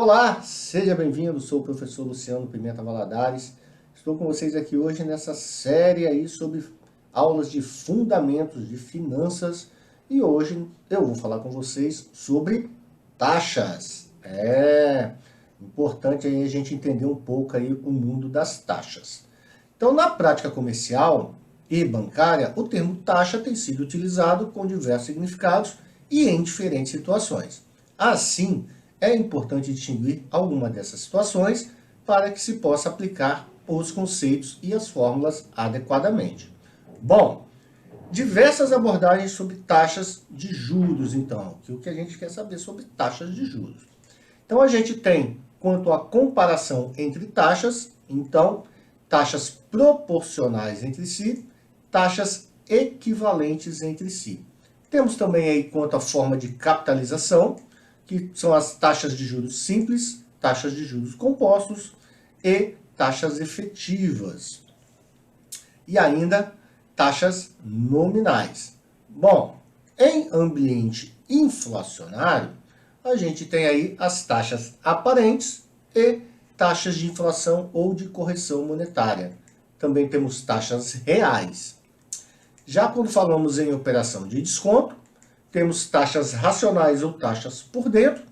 Olá, seja bem-vindo, sou o professor Luciano Pimenta Valadares. Estou com vocês aqui hoje nessa série aí sobre aulas de fundamentos de finanças e hoje eu vou falar com vocês sobre taxas. É importante aí a gente entender um pouco aí o mundo das taxas. Então, na prática comercial e bancária, o termo taxa tem sido utilizado com diversos significados e em diferentes situações. Assim, é importante distinguir alguma dessas situações para que se possa aplicar os conceitos e as fórmulas adequadamente. Bom, diversas abordagens sobre taxas de juros, então, que o que a gente quer saber sobre taxas de juros. Então, a gente tem, quanto à comparação entre taxas, então, taxas proporcionais entre si, taxas equivalentes entre si. Temos também aí quanto à forma de capitalização, que são as taxas de juros simples, taxas de juros compostos e taxas efetivas. E ainda taxas nominais. Bom, em ambiente inflacionário, a gente tem aí as taxas aparentes e taxas de inflação ou de correção monetária. Também temos taxas reais. Já quando falamos em operação de desconto, temos taxas racionais ou taxas por dentro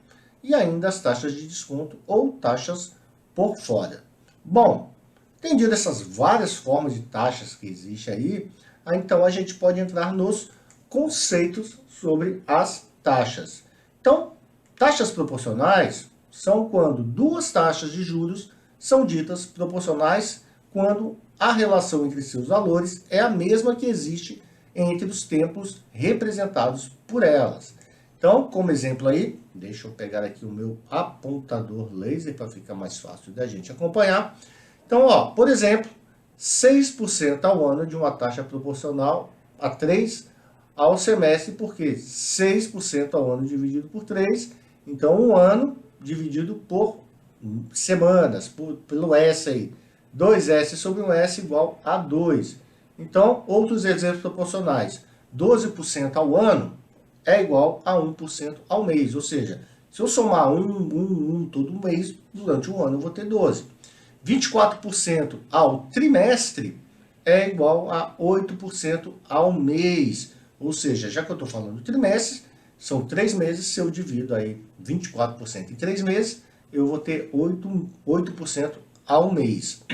e ainda as taxas de desconto ou taxas por fora. Bom, entendido essas várias formas de taxas que existem aí, então a gente pode entrar nos conceitos sobre as taxas. Então, taxas proporcionais são quando duas taxas de juros são ditas proporcionais quando a relação entre seus valores é a mesma que existe entre os tempos representados por elas. Então, como exemplo aí, deixa eu pegar aqui o meu apontador laser para ficar mais fácil da gente acompanhar. Então, ó, por exemplo, 6% ao ano de uma taxa proporcional a 3 ao semestre, porque 6% ao ano dividido por 3, então um ano dividido por semanas, pelo S aí. 2S sobre 1S igual a 2. Então, outros exemplos proporcionais. 12% ao ano é igual a 1% ao mês. Ou seja, se eu somar 1 todo mês, durante um ano eu vou ter 12. 24% ao trimestre é igual a 8% ao mês. Ou seja, já que eu estou falando de trimestres, são 3 meses, se eu divido aí 24% em 3 meses, eu vou ter 8% ao mês.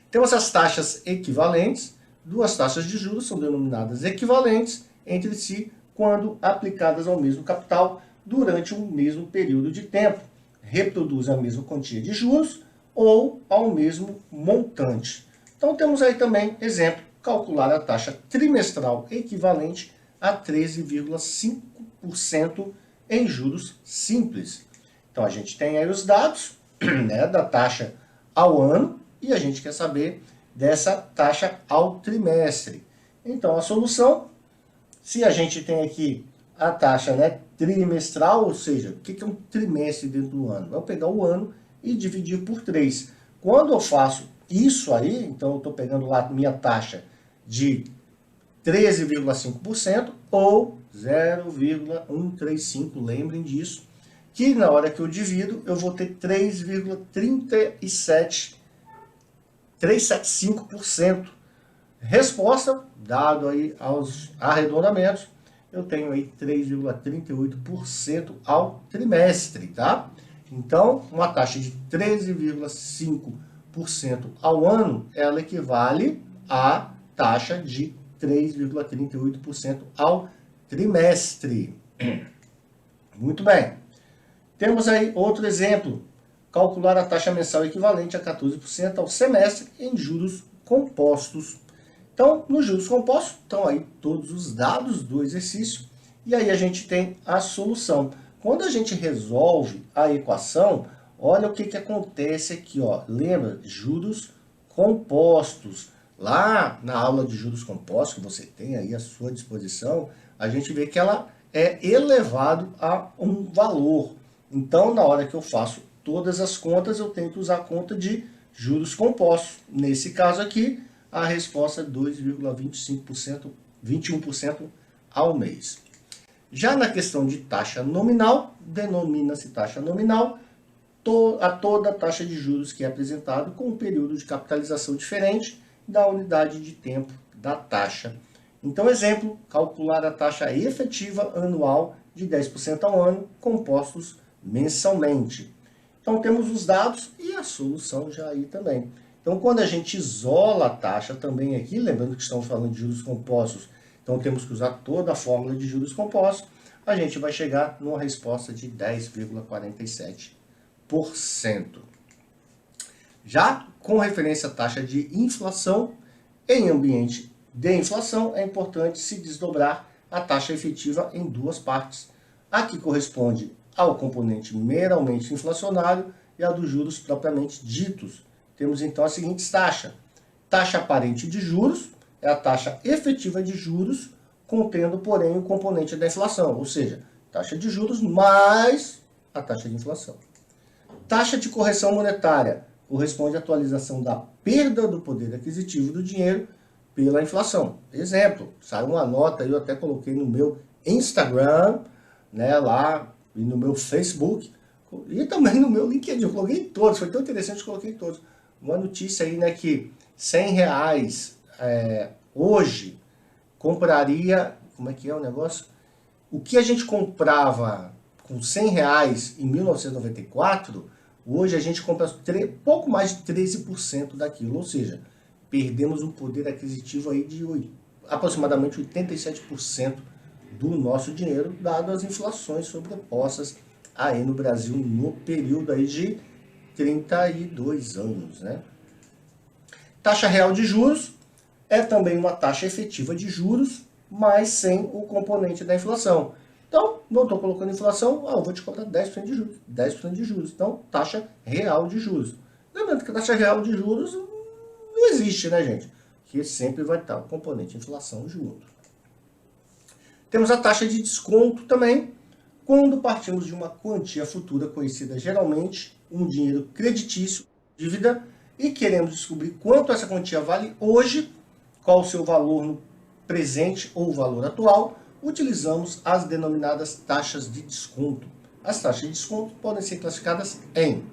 Temos as taxas equivalentes. Duas taxas de juros são denominadas equivalentes entre si quando aplicadas ao mesmo capital durante um mesmo período de tempo. Reproduzem a mesma quantia de juros ou ao mesmo montante. Então temos aí também, exemplo, calcular a taxa trimestral equivalente a 13,5% em juros simples. Então a gente tem aí os dados, né, da taxa ao ano e a gente quer saber dessa taxa ao trimestre. Então a solução, se a gente tem aqui a taxa, né, trimestral, ou seja, o que é um trimestre dentro do ano? Eu pego o ano e dividir por 3. Quando eu faço isso aí, então eu estou pegando lá minha taxa de 13,5% ou 0,135, lembrem disso, que na hora que eu divido, eu vou ter 3,375%. Resposta, dado aí aos arredondamentos, eu tenho aí 3,38% ao trimestre, tá? Então, uma taxa de 13,5% ao ano, ela equivale à taxa de 3,38% ao trimestre. Muito bem. Temos aí outro exemplo. Calcular a taxa mensal equivalente a 14% ao semestre em juros compostos. Então, nos juros compostos, estão aí todos os dados do exercício. E aí a gente tem a solução. Quando a gente resolve a equação, olha o que acontece aqui, ó. Lembra? Juros compostos. Lá na aula de juros compostos, que você tem aí à sua disposição, a gente vê que ela é elevado a um valor. Então, na hora que eu faço todas as contas, eu tenho que usar a conta de juros compostos. Nesse caso aqui, a resposta é 2,25%, 21% ao mês. Já na questão de taxa nominal, denomina-se taxa nominal a toda taxa de juros que é apresentado com um período de capitalização diferente da unidade de tempo da taxa. Então, exemplo, calcular a taxa efetiva anual de 10% ao ano, compostos mensalmente. Então, temos os dados e a solução já aí também. Então, quando a gente isola a taxa também aqui, lembrando que estamos falando de juros compostos, então temos que usar toda a fórmula de juros compostos, a gente vai chegar numa resposta de 10,47%. Já com referência à taxa de inflação, em ambiente de inflação, é importante se desdobrar a taxa efetiva em duas partes. A que corresponde ao componente meramente inflacionário e a dos juros propriamente ditos. Temos então as seguintes taxas. Taxa aparente de juros é a taxa efetiva de juros, contendo, porém, o componente da inflação, ou seja, taxa de juros mais a taxa de inflação. Taxa de correção monetária corresponde à atualização da perda do poder aquisitivo do dinheiro pela inflação. Exemplo, saiu uma nota, eu até coloquei no meu Instagram, né, lá, e no meu Facebook, e também no meu LinkedIn, eu coloquei em todos, foi tão interessante que eu coloquei em todos. Uma notícia aí, né, que R$100 hoje compraria, como é que é o negócio? O que a gente comprava com R$100 em 1994, hoje a gente compra pouco mais de 13% daquilo, ou seja, perdemos um poder aquisitivo aí de aproximadamente 87% do nosso dinheiro, dado as inflações sobrepostas aí no Brasil no período aí de 32 anos, né? Taxa real de juros é também uma taxa efetiva de juros, mas sem o componente da inflação. Então, não estou colocando inflação, eu vou te cobrar 10% de juros. 10% de juros. Então, taxa real de juros. Lembrando que a taxa real de juros não existe, né, gente? Que sempre vai estar o componente inflação junto. Temos a taxa de desconto também, quando partimos de uma quantia futura conhecida geralmente, um dinheiro creditício, dívida, e queremos descobrir quanto essa quantia vale hoje, qual o seu valor no presente ou valor atual, utilizamos as denominadas taxas de desconto. As taxas de desconto podem ser classificadas em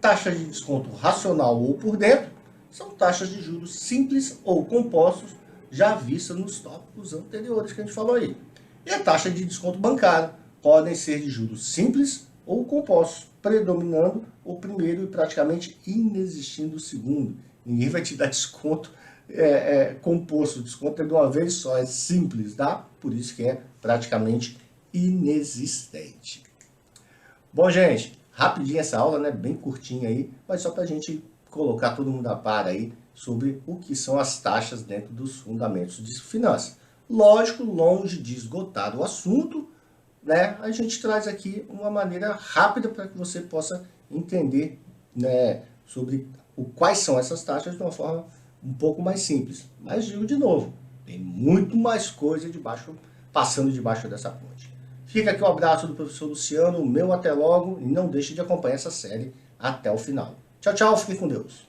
taxa de desconto racional ou por dentro, são taxas de juros simples ou compostos, já vistas nos tópicos anteriores que a gente falou aí. E a taxa de desconto bancário podem ser de juros simples ou compostos, predominando o primeiro e praticamente inexistindo o segundo. Ninguém vai te dar desconto composto, o desconto é de uma vez só, é simples, tá? Por isso que é praticamente inexistente. Bom, gente, rapidinho essa aula, né? Bem curtinha aí, mas só para a gente colocar todo mundo a par aí sobre o que são as taxas dentro dos fundamentos de finanças. Lógico, longe de esgotar o assunto, né? A gente traz aqui uma maneira rápida para que você possa entender, né, sobre quais são essas taxas de uma forma um pouco mais simples. Mas digo de novo, tem muito mais coisa passando debaixo dessa ponte. Fica aqui o abraço do professor Luciano, o meu até logo, e não deixe de acompanhar essa série até o final. Tchau, tchau, fique com Deus.